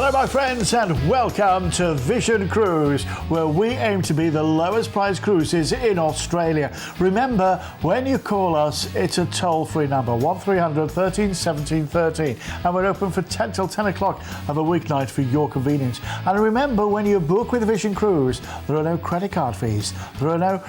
Hello my friends and welcome to Vision Cruise, where we aim to be the lowest price cruises in Australia. Remember, when you call us, it's a toll-free number, 1300 13 17 13, and we're open for 10 till 10 o'clock of a weeknight for your convenience. And remember, when you book with Vision Cruise, there are no credit card fees, there are no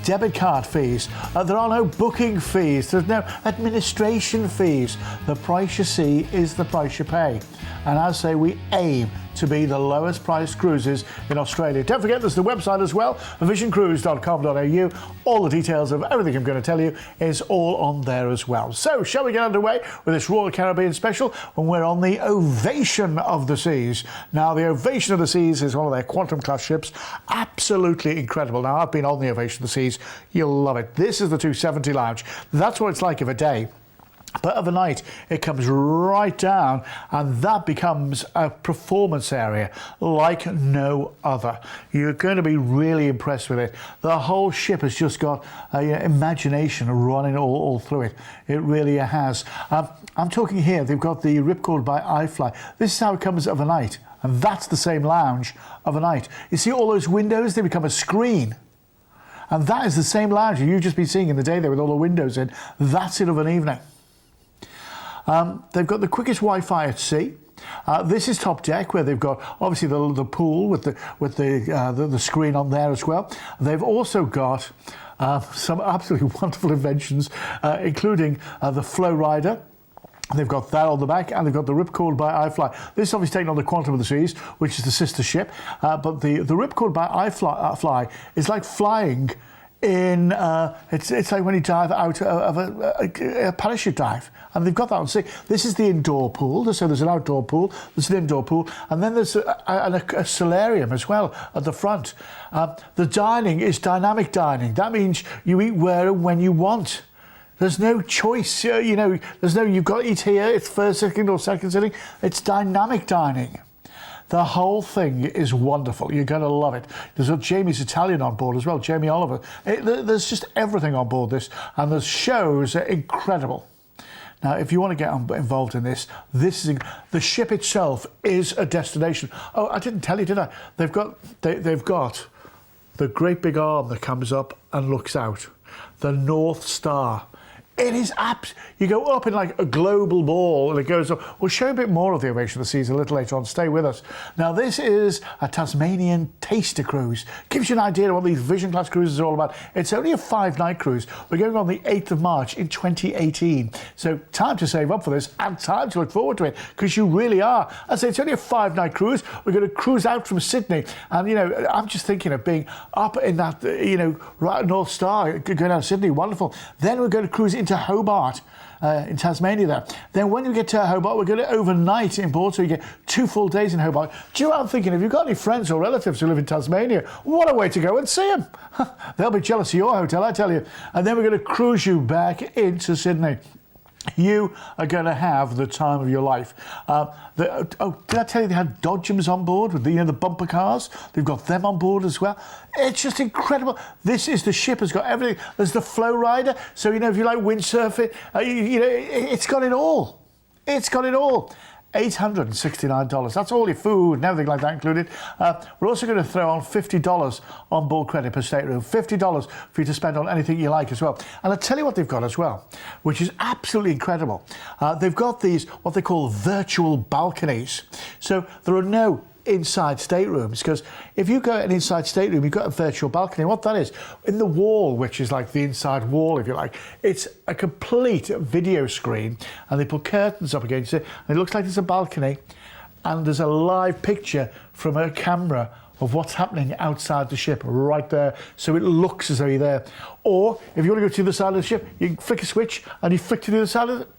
debit card fees, there are no booking fees, there's no administration fees. The price you see is the price you pay. And as I say, we aim to be the lowest priced cruises in Australia. Don't forget, there's the website as well, visioncruise.com.au. All the details of everything I'm going to tell you is all on there as well. So, shall we get underway with this Royal Caribbean special when we're on the Ovation of the Seas? Now, the Ovation of the Seas is one of their Quantum class ships. Absolutely incredible. Now, I've been on the Ovation of the Seas. You'll love it. This is the 270 lounge. That's what it's like of a day. But of a night, it comes right down, and that becomes a performance area like no other. You're going to be really impressed with it. The whole ship has just got imagination running all through it. It really has. I'm talking here, they've got the Ripcord by iFly. This is how it comes of a night, and that's the same lounge of a night. You see all those windows? They become a screen. And that is the same lounge you've just been seeing in the day there with all the windows in. That's it of an evening. They've got the quickest Wi-Fi at sea. This is top deck, where they've got obviously the pool with the screen on there as well. They've also got some absolutely wonderful inventions, including the Flow Rider. They've got that on the back, and they've got the Ripcord by iFly. This is obviously taken on the Quantum of the Seas, which is the sister ship. But the Ripcord by iFly is like flying in, it's like when you dive out of a parachute dive, and they've got that on sea. This is the indoor pool, so there's an outdoor pool, there's an indoor pool, and then there's a solarium as well at the front. The dining is dynamic dining. That means you eat where and when you want. There's no choice, there's no, you've got to eat here, it's first, second or second sitting. It's dynamic dining. The whole thing is wonderful. You're going to love it. There's Jamie's Italian on board as well, Jamie Oliver. There's just everything on board this, and the shows are incredible. Now, if you want to get involved in this is the ship itself is a destination. Oh, I didn't tell you, did I? They've got the great big arm that comes up and looks out, the North Star. It is you go up in like a global ball, and it goes up. We'll show you a bit more of the Ovation of the Seas a little later on. Stay with us. Now, this is a Tasmanian taster cruise. Gives you an idea of what these Vision class cruises are all about. It's only a 5-night cruise. We're going on the 8th of March in 2018. So time to save up for this, and time to look forward to it, because you really are. I say it's only a 5-night cruise. We're going to cruise out from Sydney, and I'm just thinking of being up in that right North Star, going out of Sydney. Wonderful. Then we're going to cruise into Hobart in Tasmania there. Then when we get to Hobart, we're going to overnight in port, so you get 2 full days in Hobart. Do you know what I'm thinking? If you've got any friends or relatives who live in Tasmania, what a way to go and see them. They'll be jealous of your hotel, I tell you. And then we're going to cruise you back into Sydney. You are going to have the time of your life. Did I tell you they had Dodgems on board with the bumper cars? They've got them on board as well. It's just incredible. This is the ship has got everything. There's the Flow Rider, so if you like windsurfing, it's got it all. It's got it all. $869. That's all your food and everything like that included. We're also going to throw on $50 on board credit per stateroom. $50 for you to spend on anything you like as well. And I'll tell you what they've got as well, which is absolutely incredible. They've got these, what they call virtual balconies. So there are no inside staterooms, because if you go an inside stateroom, you've got a virtual balcony. What that is, in the wall, which is like the inside wall, if you like, it's a complete video screen, and they put curtains up against it, and it looks like there's a balcony, and there's a live picture from a camera of what's happening outside the ship right there, so it looks as though you're there. Or if you want to go to the other side of the ship, you can flick a switch and you flick to the other side of it.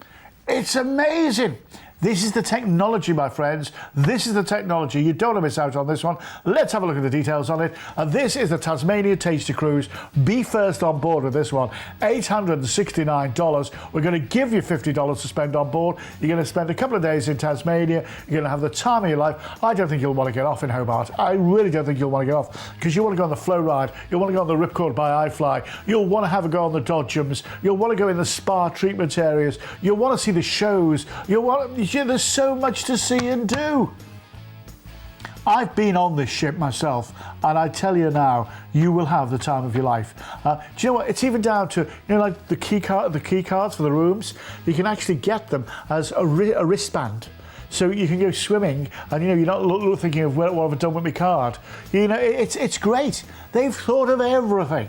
It's amazing. This is the technology, my friends. This is the technology. You don't want to miss out on this one. Let's have a look at the details on it. And this is the Tasmania Taster Cruise. Be first on board with this one. $869. We're going to give you $50 to spend on board. You're going to spend a couple of days in Tasmania. You're going to have the time of your life. I don't think you'll want to get off in Hobart. I really don't think you'll want to get off, because you want to go on the Flow Ride. You'll want to go on the Ripcord by iFly. You'll want to have a go on the Dodgems. You'll want to go in the spa treatment areas. You'll want to see the shows. You'll want to, there's so much to see and do. I've been on this ship myself, and I tell you now, you will have the time of your life. Do you know what? It's even down to, like the key cards for the rooms. You can actually get them as a wristband. So you can go swimming, and you're not thinking of what have I done with my card. It's great. They've thought of everything.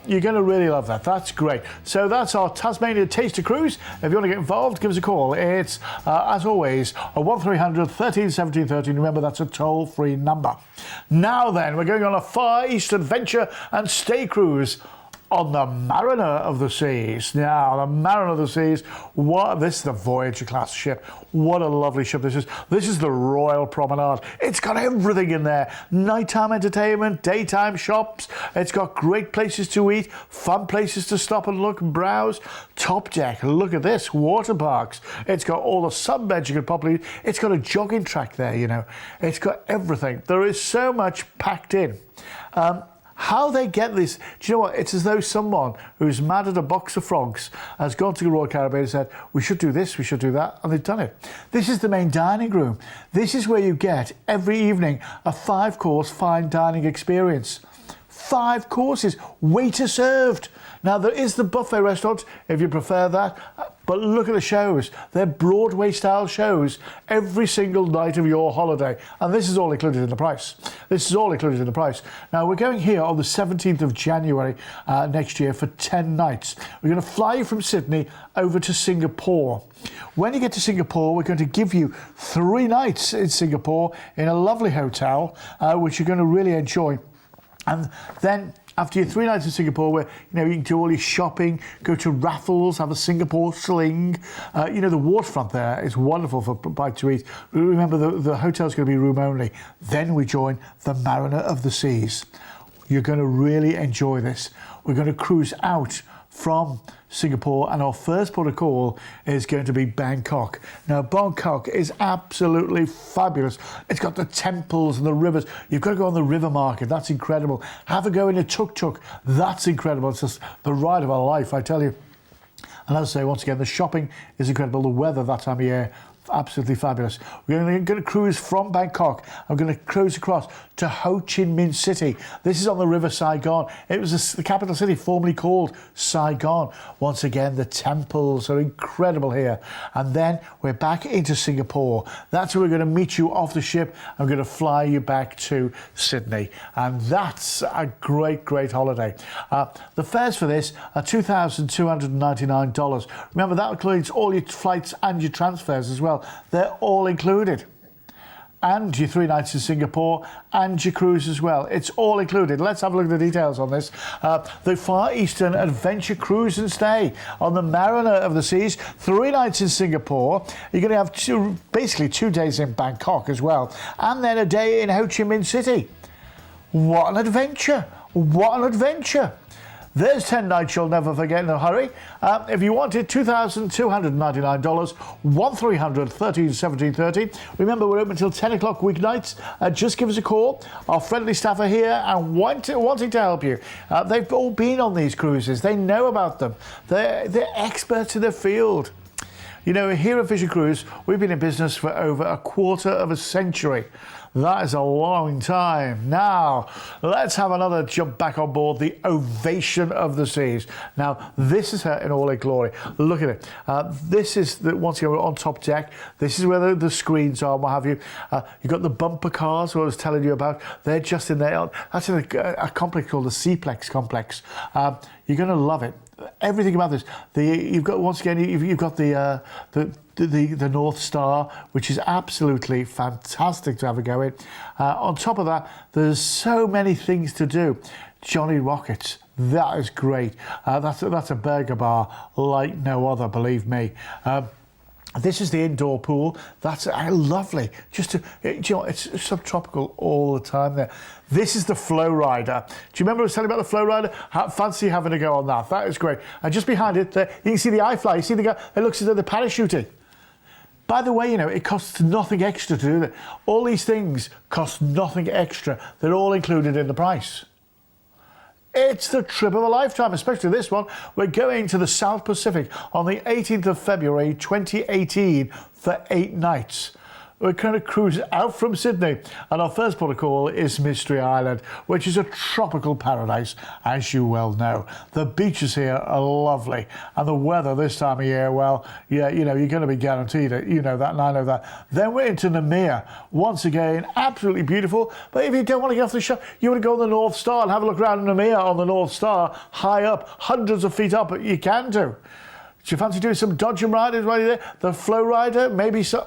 You're going to really love that. That's great. So that's our Tasmania Taster Cruise. If you want to get involved, give us a call. It's, as always, a 1300 13 17 13. Remember, that's a toll-free number. Now then, we're going on a Far East adventure and stay cruise on the Mariner of the Seas. Now, the Mariner of the Seas, this is the Voyager class ship. What a lovely ship this is. This is the Royal Promenade. It's got everything in there. Nighttime entertainment, daytime shops. It's got great places to eat, fun places to stop and look and browse. Top deck, look at this, water parks. It's got all the sunbeds you could probably, it's got a jogging track there, It's got everything. There is so much packed in. How they get this, do you know what? It's as though someone who's mad at a box of frogs has gone to the Royal Caribbean and said, we should do this, we should do that, and they've done it. This is the main dining room. This is where you get, every evening, a 5-course fine dining experience. 5 courses, waiter served. Now, there is the buffet restaurant, if you prefer that, but look at the shows. They're Broadway-style shows every single night of your holiday, and this is all included in the price. This is all included in the price. Now, we're going here on the 17th of January next year for 10 nights. We're going to fly you from Sydney over to Singapore. When you get to Singapore, we're going to give you 3 nights in Singapore in a lovely hotel, which you're going to really enjoy. And then after your 3 nights in Singapore, where you can do all your shopping, go to Raffles, have a Singapore sling. The waterfront there is wonderful for bite to eat. Remember, the hotel's going to be room only. Then we join the Mariner of the Seas. You're going to really enjoy this. We're going to cruise out from Singapore, and our first port of call is going to be Bangkok. Now, Bangkok is absolutely fabulous. It's got the temples and the rivers. You've got to go on the river market. That's incredible. Have a go in a tuk-tuk. That's incredible. It's just the ride of our life, I tell you. And as I say, once again, the shopping is incredible. The weather that time of year, absolutely fabulous. We're going to cruise from Bangkok. I'm going to cruise across to Ho Chi Minh City. This is on the River Saigon. It was the capital city formerly called Saigon. Once again, the temples are incredible here. And then we're back into Singapore. That's where we're going to meet you off the ship. I'm going to fly you back to Sydney. And that's a great, great holiday. The fares for this are $2,299. Remember, that includes all your flights and your transfers as well. They're all included. And your 3 nights in Singapore and your cruise as well. It's all included. Let's have a look at the details on this. The Far Eastern Adventure Cruise and Stay on the Mariner of the Seas. 3 nights in Singapore. You're going to have basically 2 days in Bangkok as well. And then a day in Ho Chi Minh City. What an adventure. What an adventure. There's 10 nights you'll never forget in a hurry. If you wanted $2,299, 1300 13 17 30. Remember, we're open until 10 o'clock weeknights. Just give us a call. Our friendly staff are here and wanting to help you. They've all been on these cruises. They know about them. They're experts in their field. Here at Fisher Cruise, we've been in business for over a quarter of a century. That is a long time. Now, let's have another jump back on board the Ovation of the Seas. Now, this is her in all her glory. Look at it. This is, once again, we're on top deck. This is where the screens are and what have you. You've got the bumper cars, what I was telling you about. They're just in there. That's in a complex called the Seaplex Complex. You're going to love it. Everything about this. You've got, once again, you've got the North Star, which is absolutely fantastic to have a go in. On top of that, there's so many things to do. Johnny Rockets, that is great. That's a burger bar like no other, believe me. This is the indoor pool. That's lovely. It's subtropical all the time there. This is the Flow Rider. Do you remember I was telling you about the Flow Rider? Fancy having a go on that. That is great. And just behind it, you can see the iFly. You see the guy, it looks as though they're parachuting. By the way, it costs nothing extra to do that. All these things cost nothing extra. They're all included in the price. It's the trip of a lifetime, especially this one. We're going to the South Pacific on the 18th of February 2018 for 8 nights. we're kind of cruising out from Sydney, and our first port of call is Mystery Island, which is a tropical paradise, as you well know. The beaches here are lovely, and the weather this time of year, well, yeah, you know, you're going to be guaranteed it. You know that, and I know that. Then we're into Namur. Once again, absolutely beautiful. But if you don't want to get off the shore, you want to go on the North Star and have a look around Namur on the North Star, high up, hundreds of feet up. You can do. Do you fancy doing some dodgem riders right there? The Flow Rider, maybe so.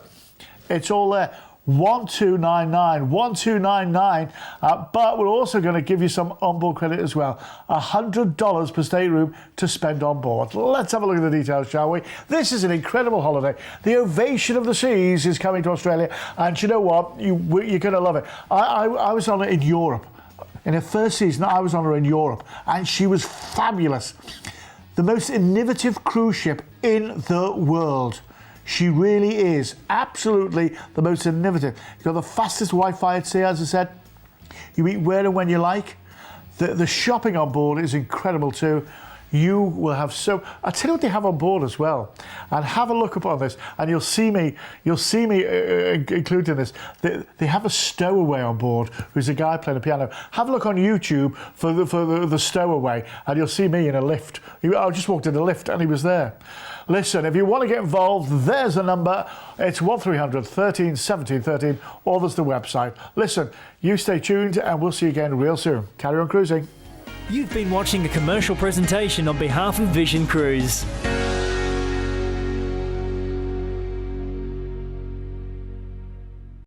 It's all there. 1299. But we're also going to give you some onboard credit as well. $100 per stateroom to spend on board. Let's have a look at the details, shall we? This is an incredible holiday. The Ovation of the Seas is coming to Australia, and you know what? You're going to love it. I was on it in Europe. In her first season, I was on her in Europe, and she was fabulous. The most innovative cruise ship in the world. She really is absolutely the most innovative. You've got the fastest Wi-Fi at sea, as I said. You eat where and when you like. The shopping on board is incredible too. You will have I'll tell you what they have on board as well. And have a look upon this, and you'll see me including this. They have a stowaway on board who's a guy playing the piano. Have a look on YouTube for the stowaway, and you'll see me in a lift. I just walked in the lift and he was there. Listen, if you want to get involved, there's a number. It's 1300 13 17 13, or there's the website. Listen, you stay tuned, and we'll see you again real soon. Carry on cruising. You've been watching a commercial presentation on behalf of Vision Cruise.